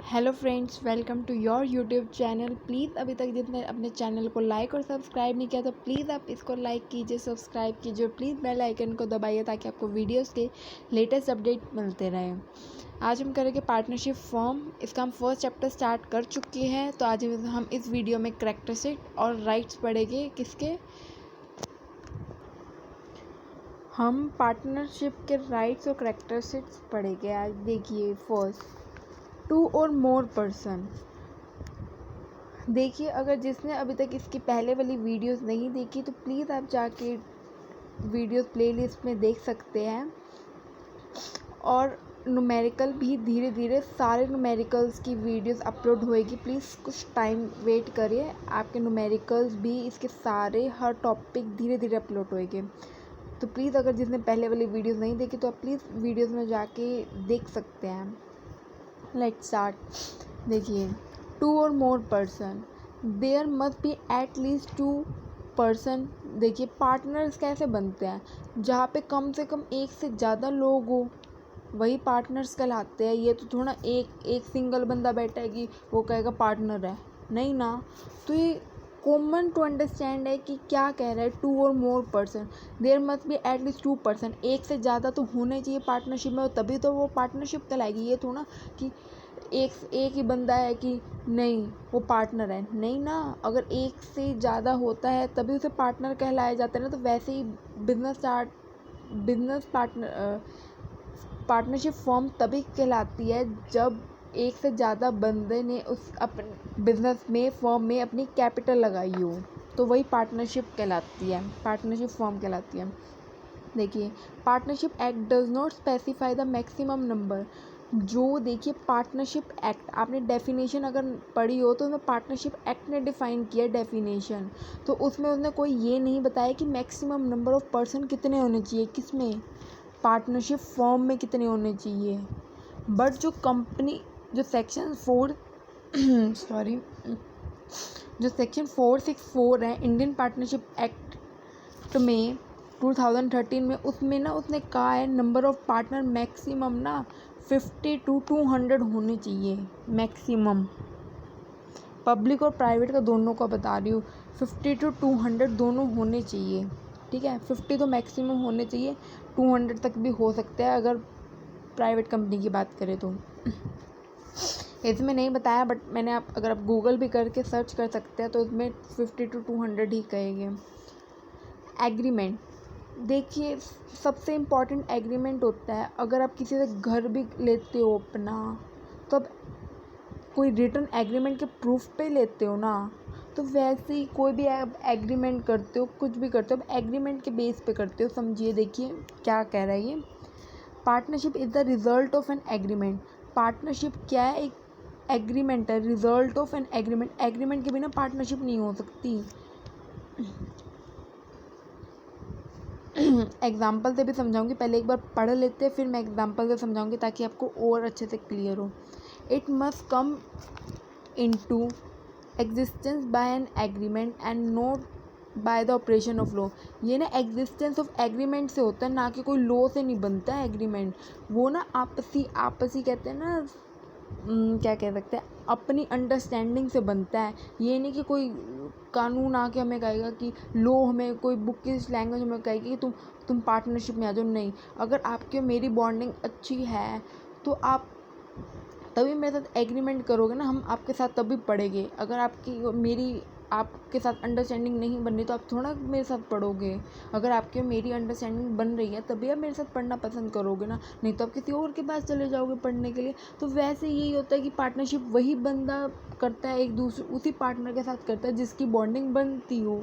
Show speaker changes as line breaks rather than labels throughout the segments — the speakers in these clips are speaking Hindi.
Hello friends, welcome to your YouTube channel. Please अभी तक जिसने अपने चैनल को लाइक और सब्सक्राइब नहीं किया तो प्लीज़ आप इसको लाइक कीजिए, सब्सक्राइब कीजिए और प्लीज़ बेल आइकन को दबाइए ताकि आपको वीडियोस के लेटेस्ट अपडेट मिलते रहें। आज हम करेंगे पार्टनरशिप फॉर्म। इसका हम फर्स्ट चैप्टर स्टार्ट कर चुके हैं। तो आज हम इस वीडियो में कैरेक्टरिस्टिक और राइट्स पढ़ेंगे। किसके? हम पार्टनरशिप के राइट्स और कैरेक्टरिस्टिक्स पढ़ेंगे। आज देखिए, फर्स्ट, 2 और मोर पर्सन। देखिए, अगर जिसने अभी तक इसकी पहले वाली वीडियोस नहीं देखी तो प्लीज़ आप जाके वीडियोस प्लेलिस्ट में देख सकते हैं। और न्यूमेरिकल भी धीरे धीरे सारे न्यूमेरिकल्स की वीडियोस अपलोड होएगी। प्लीज़ कुछ टाइम वेट करिए, आपके न्यूमेरिकल्स भी इसके सारे हर टॉपिक धीरे धीरे अपलोड होएंगे। तो प्लीज़ अगर जिसने पहले वाली वीडियोस नहीं देखी तो आप प्लीज़ वीडियोस में जाके देख सकते हैं। Let's start. देखिए, 2 और more person, there must be at least 2 person. देखिए, पार्टनर्स कैसे बनते हैं? जहाँ पे कम से कम एक से ज़्यादा लोग हो वही पार्टनर्स कहलाते हैं। ये तो थोड़ा एक सिंगल बंदा बैठा है कि वो कहेगा पार्टनर है, नहीं ना। तो ये कॉमन टू अंडरस्टैंड है कि क्या कह रहा है। 2 और more person, there must be at least 2 person. एक से ज़्यादा तो होने चाहिए पार्टनरशिप में, तभी तो वो पार्टनरशिप कहलाएगी। ये थोड़ा कि एक ही बंदा है कि नहीं वो पार्टनर है, नहीं ना। अगर एक से ज़्यादा होता है तभी उसे पार्टनर कहलाया जाता है ना। तो वैसे ही बिजनेस पार्टनरशिप फॉर्म तभी कहलाती है जब एक से ज़्यादा बंदे ने उस अपने बिजनेस में फॉर्म में अपनी कैपिटल लगाई हो, तो वही पार्टनरशिप कहलाती है, पार्टनरशिप फॉर्म कहलाती है। देखिए, partnership act does not specify the maximum number. जो देखिए, पार्टनरशिप एक्ट आपने डेफिनेशन अगर पढ़ी हो तो उसमें पार्टनरशिप एक्ट ने डिफ़ाइन किया डेफिनेशन। तो उसमें उसने कोई ये नहीं बताया कि मैक्सिमम नंबर ऑफ़ पर्सन कितने होने चाहिए। किसमें? पार्टनरशिप फॉर्म में कितने होने चाहिए। बट जो सेक्शन 4 सॉरी जो सेक्शन 464 है इंडियन पार्टनरशिप एक्ट में 2013 में, उसमें ना उसने कहा है नंबर ऑफ़ पार्टनर मैक्सिमम ना 50 to 200 होने चाहिए मैक्सिमम। पब्लिक और प्राइवेट का दोनों का बता रही हूँ, 50 to 200 दोनों होने चाहिए। ठीक है, 50 तो मैक्सिमम होने चाहिए, 200 तक भी हो सकता है अगर प्राइवेट कंपनी की बात करें तो। इसमें नहीं बताया, बट मैंने अगर आप गूगल भी करके सर्च कर सकते हैं तो उसमें 50 to 200 ही कहेंगे। एग्रीमेंट, देखिए, सबसे इम्पॉर्टेंट एग्रीमेंट होता है। अगर आप किसी से घर भी लेते हो अपना, तो अब कोई रिटर्न एग्रीमेंट के प्रूफ पे लेते हो ना। तो वैसे ही कोई भी आप एग्रीमेंट करते हो, कुछ भी करते हो, अब एग्रीमेंट के बेस पे करते हो। समझिए, देखिए क्या कह रहा है ये। Partnership is the result of an agreement. Partnership क्या है? एक एग्रीमेंट है, result of an agreement. Agreement के बिना पार्टनरशिप नहीं हो सकती। एग्जाम्पल से भी समझाऊंगी, पहले एक बार पढ़ लेते हैं फिर मैं एग्जाम्पल से समझाऊंगी ताकि आपको और अच्छे से क्लियर हो। It must come into existence by an agreement and not by the operation of law. ये ना एग्जिस्टेंस ऑफ एग्रीमेंट से होता है, ना कि कोई लॉ से नहीं बनता है एग्रीमेंट। वो ना आपसी कहते हैं ना, क्या कह सकते हैं, अपनी अंडरस्टैंडिंग से बनता है। ये नहीं कि कोई कानून आके हमें कहेगा कि लो, हमें कोई बुक की लैंग्वेज हमें कहेगी कि तुम पार्टनरशिप में आ जाओ। नहीं, अगर आपकी मेरी बॉन्डिंग अच्छी है तो आप तभी मेरे साथ एग्रीमेंट करोगे ना, हम आपके साथ तभी पढ़ेंगे। अगर आपके साथ अंडरस्टैंडिंग नहीं बन रही तो आप थोड़ा मेरे साथ पढ़ोगे। अगर आपके मेरी अंडरस्टैंडिंग बन रही है तभी आप मेरे साथ पढ़ना पसंद करोगे ना, नहीं तो आप किसी और के पास चले जाओगे पढ़ने के लिए। तो वैसे यही होता है कि पार्टनरशिप वही बंदा करता है, एक दूसरे उसी पार्टनर के साथ करता है जिसकी बॉन्डिंग बनती हो,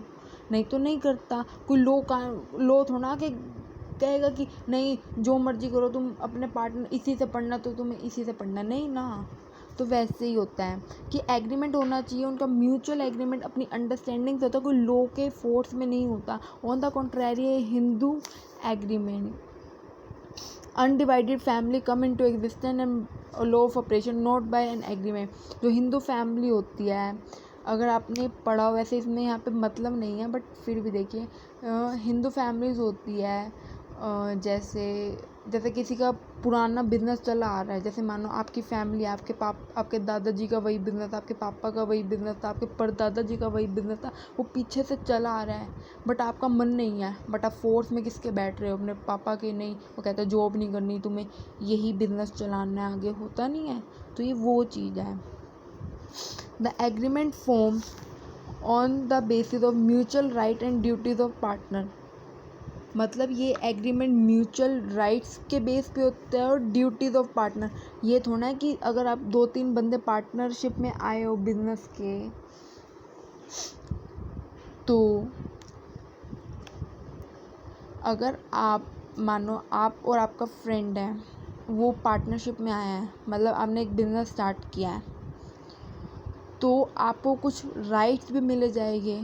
नहीं तो नहीं करता। कोई लो थोड़ा के कहेगा कि नहीं जो मर्जी करो, तुम अपने पार्टनर इसी से पढ़ना तो तुम्हें इसी से पढ़ना, नहीं ना। तो वैसे ही होता है कि एग्रीमेंट होना चाहिए उनका, म्यूचुअल एग्रीमेंट, अपनी अंडरस्टैंडिंग से होता है, कोई लॉ के फोर्स में नहीं होता। ऑन द कॉन्ट्रेरी है Hindu agreement. Undivided family come into existence and law of operation not by an agreement. जो हिंदू फैमिली होती है, अगर आपने पढ़ा, वैसे इसमें यहाँ पे मतलब नहीं है बट फिर भी देखिए, हिंदू फैमिलीज होती है, जैसे जैसे किसी का पुराना बिजनेस चला आ रहा है, जैसे मानो आपकी फैमिली, आपके दादाजी का वही बिजनेस था, आपके पापा का वही बिजनेस था, आपके परदादाजी का वही बिजनेस था, वो पीछे से चला आ रहा है, बट आपका मन नहीं है, बट आप फोर्स में किसके बैठ रहे हो, अपने पापा के। नहीं, वो कहते हैं जॉब नहीं करनी तुम्हें, यही बिजनेस चलाना है, आगे होता नहीं है। तो ये वो चीज़ है। The agreement form on the basis of mutual right and duties of partner. मतलब ये एग्रीमेंट म्यूचुअल राइट्स के बेस पे होता है और ड्यूटीज़ ऑफ पार्टनर। ये थोड़ा है कि अगर आप 2-3 बंदे पार्टनरशिप में आए हो बिजनेस के, तो अगर आप मानो आप और आपका फ्रेंड है, वो पार्टनरशिप में आया है, मतलब आपने एक बिज़नेस स्टार्ट किया है, तो आपको कुछ राइट्स भी मिले जाएंगे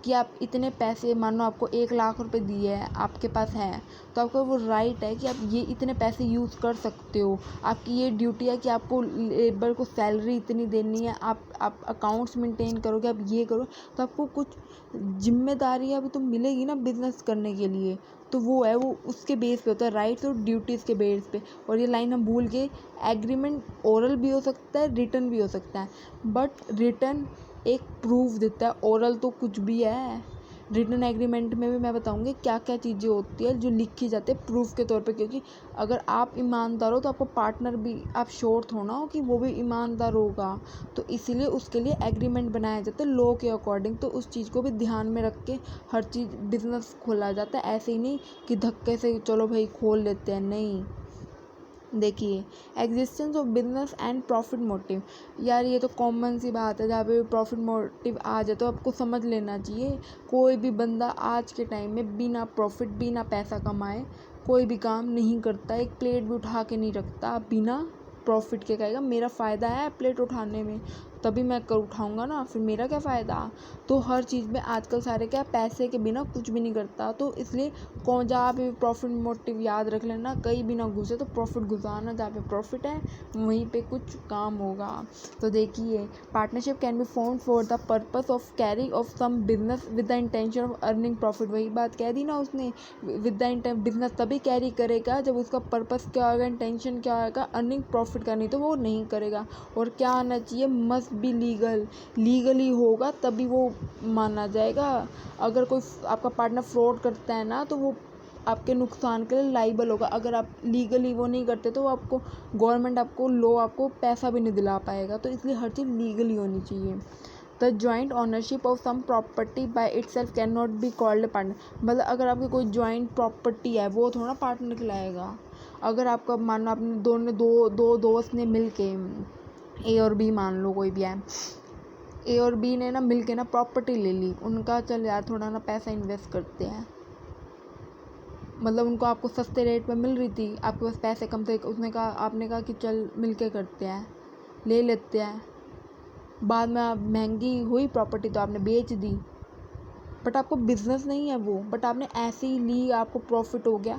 कि आप इतने पैसे, मानो आपको 1 लाख रुपए दिए हैं, आपके पास है, तो आपका वो राइट है कि आप ये इतने पैसे यूज़ कर सकते हो। आपकी ये ड्यूटी है कि आपको लेबर को सैलरी इतनी देनी है, आप अकाउंट्स मेंटेन करोगे, आप ये करो, तो आपको कुछ जिम्मेदारियाँ भी तो मिलेगी ना बिजनेस करने के लिए। तो वो है, वो उसके बेस पे होता है, राइट्स और ड्यूटीज़ के बेस पे। और ये लाइन हम भूल गए, एग्रीमेंट ओरल भी हो सकता है, रिटन भी हो सकता है, बट रिटन एक प्रूफ देता है, ओरल तो कुछ भी है। रिटन एग्रीमेंट में भी मैं बताऊंगी क्या क्या चीज़ें होती है जो लिखी जाती है प्रूफ के तौर पे, क्योंकि अगर आप ईमानदार हो तो आपको पार्टनर भी, आप श्योर थोड़ा हो कि वो भी ईमानदार होगा, तो इसीलिए उसके लिए एग्रीमेंट बनाया जाता है लॉ के अकॉर्डिंग। तो उस चीज़ को भी ध्यान में रख के हर चीज़ बिजनेस खोला जाता है, ऐसे ही नहीं कि धक्के से चलो भाई खोल लेते हैं, नहीं। देखिए, existence of business and profit motive. यार ये तो कॉमन सी बात है, जहाँ पे प्रॉफिट मोटिव आ जाए तो आपको समझ लेना चाहिए। कोई भी बंदा आज के टाइम में बिना प्रॉफिट, बिना पैसा कमाए कोई भी काम नहीं करता। एक प्लेट भी उठा के नहीं रखता बिना प्रॉफिट के। कहेगा मेरा फ़ायदा है प्लेट उठाने में, तभी मैं उठाऊंगा ना, फिर मेरा क्या फ़ायदा। तो हर चीज़ में आजकल सारे क्या, पैसे के बिना कुछ भी नहीं करता। तो इसलिए कौन, जहाँ पे प्रॉफिट मोटिव याद रख लेना, कहीं भी ना घुसे तो प्रॉफिट घुसाना, जहाँ पे प्रॉफिट है वहीं पे कुछ काम होगा। तो देखिए, partnership can be form for the purpose of carrying of some business with the intention of earning profit. वही बात कह दी ना उसने, विद द इंटेंशन, बिजनेस तभी कैरी करेगा जब उसका पर्पस क्या होगा, इंटेंशन क्या होगा, अर्निंग प्रॉफिट का, नहीं तो वो नहीं करेगा। और क्या आना चाहिए, मस्ट बी लीगली होगा तभी वो माना जाएगा। अगर कोई आपका पार्टनर फ्रॉड करता है ना, तो वो आपके नुकसान के लिए लाइबल होगा। अगर आप लीगली वो नहीं करते तो आपको गवर्नमेंट, आपको लॉ, आपको पैसा भी नहीं दिला पाएगा। तो इसलिए हर चीज़ लीगली होनी चाहिए। The joint ownership of sum property by itself can not be called partner. मतलब अगर आपकी कोई जॉइंट प्रॉपर्टी है, वो थोड़ा पार्टनर कहलाएगा। अगर आपका, मानो आपने दो दोस्त ने मिल के, ए और बी मान लो, कोई भी है, ए और बी ने ना मिल के ना प्रॉपर्टी ले ली। उनका चल यार थोड़ा ना पैसा इन्वेस्ट करते हैं, मतलब उनको आपको सस्ते रेट पे मिल रही थी, आपके पास पैसे कम थे, उसने कहा, आपने कहा कि चल मिल के करते हैं, ले लेते हैं। बाद में आप महंगी हुई प्रॉपर्टी तो आपने बेच दी, बट आपको बिजनेस नहीं है वो, बट आपने ऐसे ही ली, आपको प्रॉफिट हो गया।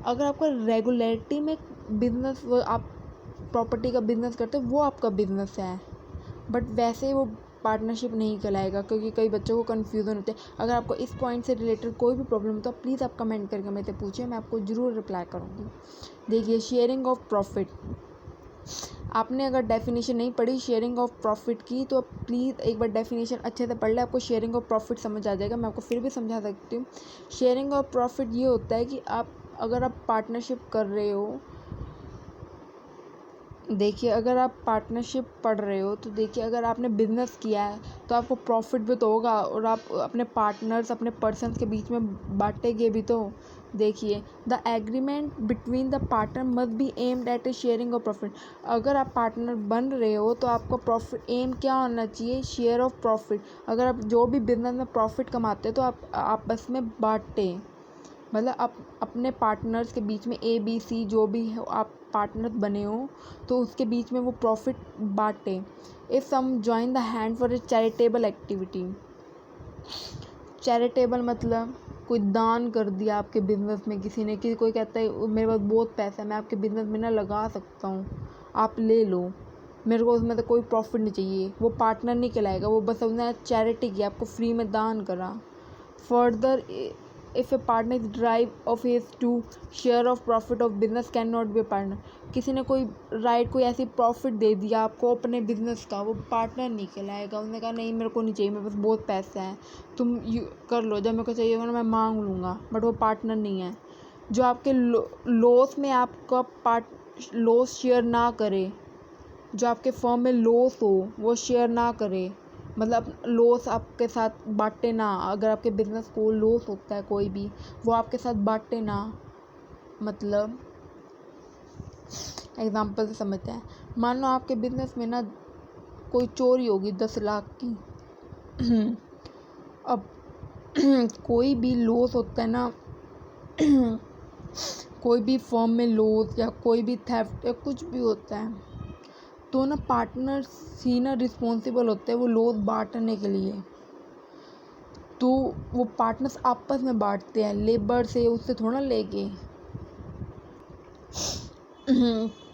अगर आपका रेगुलरिटी में बिजनेस, आप प्रॉपर्टी का बिजनेस करते हो, वो आपका बिजनेस है, बट वैसे वो पार्टनरशिप नहीं कहलाएगा। क्योंकि कई बच्चों को कन्फ्यूज़न होते हैं। अगर आपको इस पॉइंट से रिलेटेड कोई भी प्रॉब्लम हो तो प्लीज़ आप कमेंट करके मेरे से पूछिए, मैं आपको ज़रूर रिप्लाई करूँगी। देखिए, शेयरिंग ऑफ प्रॉफिट, आपने अगर डेफिनेशन नहीं पढ़ी शेयरिंग ऑफ प्रॉफिट की, तो प्लीज़ एक बार डेफिनेशन अच्छे से पढ़ ले, आपको शेयरिंग ऑफ प्रॉफिट समझ आ जाएगा। मैं आपको फिर भी समझा सकती हूँ। शेयरिंग ऑफ प्रॉफिट ये होता है कि अगर आप पार्टनरशिप कर रहे हो, देखिए अगर आप पार्टनरशिप पढ़ रहे हो तो देखिए, अगर आपने बिजनेस किया है तो आपको प्रॉफिट भी तो होगा, और आप अपने पार्टनर्स, अपने पर्सन्स के बीच में बांटेंगे भी तो। देखिए, the agreement between the partner must be aimed at A sharing of profit. अगर आप पार्टनर बन रहे हो तो आपका प्रॉफिट एम क्या होना चाहिए, शेयर ऑफ प्रॉफिट। अगर आप जो भी बिजनेस में प्रॉफिट कमाते हो तो आप आपस में बांटें, मतलब आप अपने पार्टनर्स के बीच में, ए बी सी जो भी है आप पार्टनर बने हो, तो उसके बीच में वो प्रॉफिट बांटे। If some join the hand for a charitable activity. Charitable मतलब कोई दान कर दिया आपके बिजनेस में किसी ने, कि कोई कहता है मेरे पास बहुत पैसा है, मैं आपके बिजनेस में ना लगा सकता हूँ, आप ले लो, मेरे को उसमें तो कोई प्रॉफिट नहीं चाहिए, वो पार्टनर नहीं कहलाएगा, वो बस उसने चैरिटी किया, आपको फ्री में दान करा। Further if a partner is drive of his due share of profit of business can not be partner. किसी ने कोई राइट कोई ऐसी प्रॉफिट दे दिया आपको अपने बिजनेस का, वो पार्टनर नहीं कहलाएगा। उसने कहा नहीं मेरे को नहीं चाहिए, मेरे पास बहुत पैसे हैं, तुम कर लो, जब मेरे को चाहिए होगा ना मैं मांग लूँगा, बट वो पार्टनर नहीं है। जो आपके लॉस में आपका लॉस शेयर ना करे, जो आपके फर्म में लॉस हो वो शेयर ना करे, मतलब लॉस आपके साथ बांटे ना। अगर आपके बिजनेस को लॉस होता है कोई भी, वो आपके साथ बांटे ना। मतलब एग्जांपल से समझते हैं, मान लो आपके बिजनेस में ना कोई चोरी होगी 10 लाख की। अब कोई भी लॉस होता है ना, कोई भी फर्म में लॉस या कोई भी थेफ्ट या कुछ भी होता है, तो ना पार्टनर्स ही ना रिस्पॉन्सिबल होते हैं वो लॉस बांटने के लिए। तो वो पार्टनर्स आपस में बांटते हैं, लेबर से उससे थोड़ा लेके।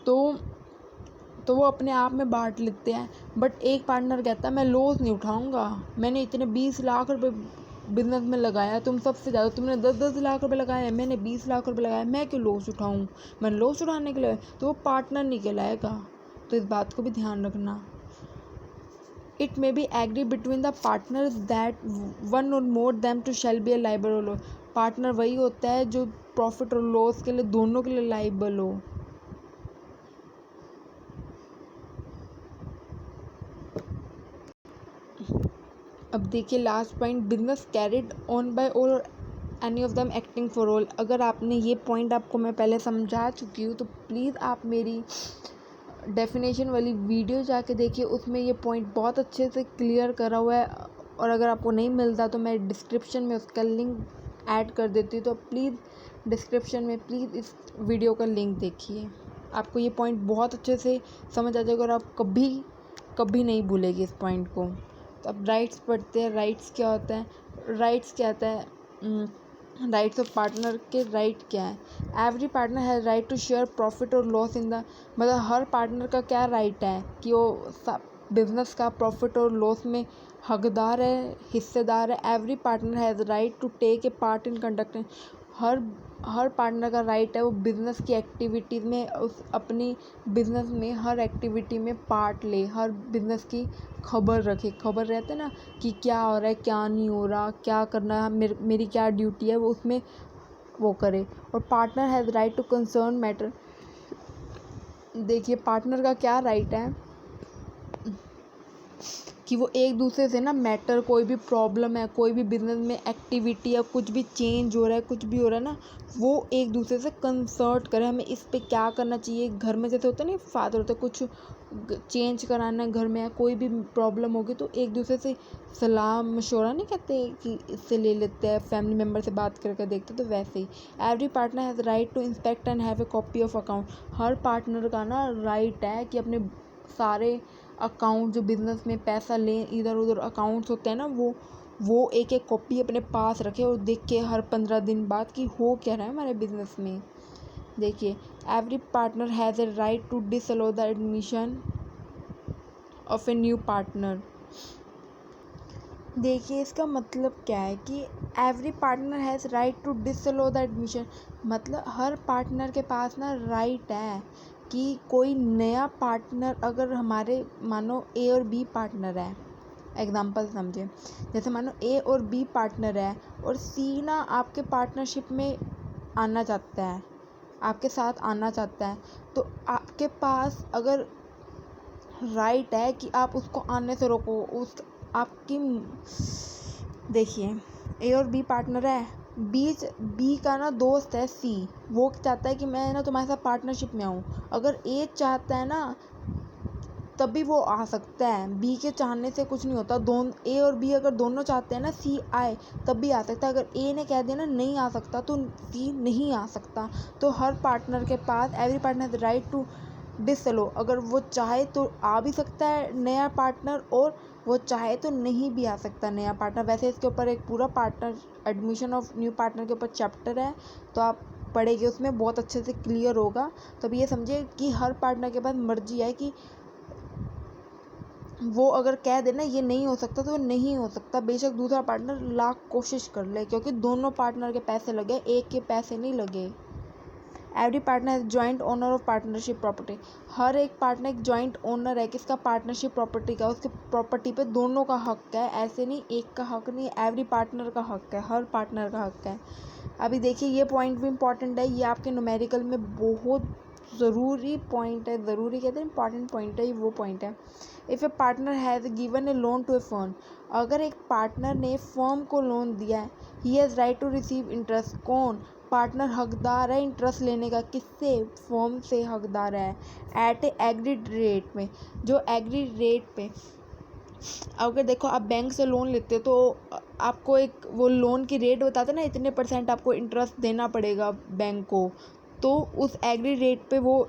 तो वो अपने आप में बांट लेते हैं। बट एक पार्टनर कहता है मैं लॉस नहीं उठाऊंगा, मैंने इतने 20 लाख रुपए बिजनेस में लगाया, तुम सबसे ज़्यादा तुमने 10-10 लाख रुपए लगाए, मैंने 20 लाख रुपए लगाए, मैं क्यों लॉस उठाऊं, मैंने लॉस उठाने के लिए, तो वो पार्टनर नहीं कहलाएगा। तो इस बात को भी ध्यान रखना। It may be agreed between the partners that one or more them to shall be a liable हो। पार्टनर वही होता है जो प्रॉफिट और लॉस के लिए दोनों के लिए लाइबल हो। अब देखिए last point, business carried on by all any of them acting for all. अगर आपने ये पॉइंट आपको मैं पहले समझा चुकी हूँ तो प्लीज़ आप मेरी डेफिनेशन वाली वीडियो जाके देखिए, उसमें ये पॉइंट बहुत अच्छे से क्लियर करा हुआ है। और अगर आपको नहीं मिलता तो मैं डिस्क्रिप्शन में उसका लिंक ऐड कर देती हूँ, तो प्लीज़ डिस्क्रिप्शन में प्लीज़ इस वीडियो का लिंक देखिए, आपको ये पॉइंट बहुत अच्छे से समझ आ जाएगा और आप कभी कभी नहीं भूलेंगे इस पॉइंट को। तो अब राइट्स पढ़ते हैं। राइट्स क्या होता है? राइट्स क्या आता है? राइट्स ऑफ पार्टनर के राइट क्या है? Every partner has right to share profit और लॉस इन द, मतलब हर पार्टनर का क्या राइट है कि वो बिजनेस का प्रॉफिट और लॉस में हकदार है, हिस्सेदार है। Every partner has right to take a part in conducting, हर पार्टनर का राइट है वो बिज़नेस की एक्टिविटीज़ में, उस अपनी बिज़नेस में हर एक्टिविटी में पार्ट ले, हर बिज़नेस की खबर रखे। खबर रहते है ना कि क्या हो रहा है, क्या नहीं हो रहा, क्या करना है, मेरी क्या ड्यूटी है, वो उसमें वो करे। और partner has right to concern matter. देखिए पार्टनर का क्या राइट है कि वो एक दूसरे से ना मैटर, कोई भी प्रॉब्लम है, कोई भी बिजनेस में एक्टिविटी या कुछ भी चेंज हो रहा है, कुछ भी हो रहा है ना, वो एक दूसरे से कंसल्ट करे, हमें इस पे क्या करना चाहिए। घर में जैसे होता है ना, फादर होता है, कुछ चेंज कराना है घर में या कोई भी प्रॉब्लम होगी तो एक दूसरे से सलाह मशवरा नहीं कहते कि इससे ले लेते हैं, फैमिली मेम्बर से बात करके देखते हैं, तो वैसे ही every partner has right to inspect and have a copy of account. हर पार्टनर का ना राइट है कि अपने सारे अकाउंट जो बिज़नेस में पैसा लें, इधर उधर अकाउंट्स होते हैं ना, वो एक एक कॉपी अपने पास रखे और देख के हर 15 दिन बाद कि हो क्या रहा है हमारे बिज़नेस में। देखिए every partner has a right to disallow the admission of a new partner. देखिए इसका मतलब क्या है कि every partner has right to disallow the admission, मतलब हर पार्टनर के पास ना राइट है कि कोई नया पार्टनर, अगर हमारे मानो ए और बी पार्टनर है, एग्जांपल समझे, जैसे मानो ए और बी पार्टनर है और सी ना आपके पार्टनरशिप में आना चाहता है, आपके साथ आना चाहता है, तो आपके पास अगर राइट है कि आप उसको आने से रोको। उस आपकी देखिए ए और बी पार्टनर है, बी का ना दोस्त है सी, वो चाहता है कि मैं ना तुम्हारे साथ पार्टनरशिप में आऊँ। अगर ए चाहता है ना तभी वो आ सकता है, बी के चाहने से कुछ नहीं होता। ए और बी अगर दोनों चाहते हैं ना सी आए तब भी आ सकता है। अगर ए ने कह दिया ना नहीं आ सकता तो सी नहीं आ सकता। तो हर पार्टनर के पास every partner has right to disallow, अगर वो चाहे तो आ भी सकता है नया पार्टनर और वो चाहे तो नहीं भी आ सकता नया पार्टनर। वैसे इसके ऊपर एक पूरा partner admission of new partner के ऊपर चैप्टर है, तो आप पढ़ेंगे उसमें बहुत अच्छे से क्लियर होगा। तब ये समझे कि हर पार्टनर के पास मर्जी है कि वो अगर कह देना ये नहीं हो सकता तो नहीं हो सकता, बेशक दूसरा पार्टनर लाख कोशिश कर ले, क्योंकि दोनों पार्टनर के पैसे लगे, एक के पैसे नहीं लगे। Every partner has joint owner of partnership property. हर एक पार्टनर एक जॉइंट ओनर है किसका, पार्टनरशिप प्रॉपर्टी का। उसके प्रॉपर्टी पे दोनों का हक है, ऐसे नहीं एक का हक नहीं, एवरी पार्टनर का हक है, हर पार्टनर का हक है। अभी देखिए ये पॉइंट भी इंपॉर्टेंट है, ये आपके न्यूमेरिकल में बहुत ज़रूरी पॉइंट है, ज़रूरी कहते हैं इंपॉर्टेंट पॉइंट है, ये वो पॉइंट है। If a partner has given a loan to a firm, अगर एक पार्टनर ने फर्म को लोन दिया है, he has right to receive interest. कौन, पार्टनर हकदार है इंटरेस्ट लेने का, किससे, फर्म से हकदार है, एट ए एग्रीड रेट में, जो एग्रीड रेट पे। अगर देखो आप बैंक से लोन लेते हो तो आपको एक वो लोन की रेट बताते ना, इतने % आपको इंटरेस्ट देना पड़ेगा बैंक को, तो उस एग्री रेट पे वो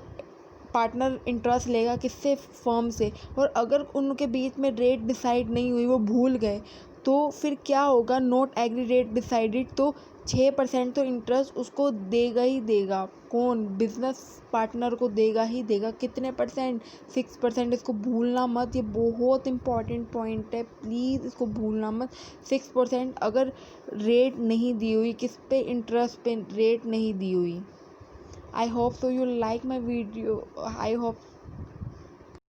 पार्टनर इंटरेस्ट लेगा, किससे, फर्म से। और अगर उनके बीच में रेट डिसाइड नहीं हुई, वो भूल गए, तो फिर क्या होगा, नोट एग्री रेट डिसाइडेड, तो 6% तो इंटरेस्ट उसको देगा ही देगा। कौन, बिजनेस पार्टनर को देगा ही देगा। कितने %, 6%। इसको भूलना मत, ये बहुत इंपॉर्टेंट पॉइंट है, प्लीज़ इसको भूलना मत। 6% अगर रेट नहीं दी हुई, किस पे, इंटरेस्ट पे रेट नहीं दी हुई। I hope so you like my video. I hope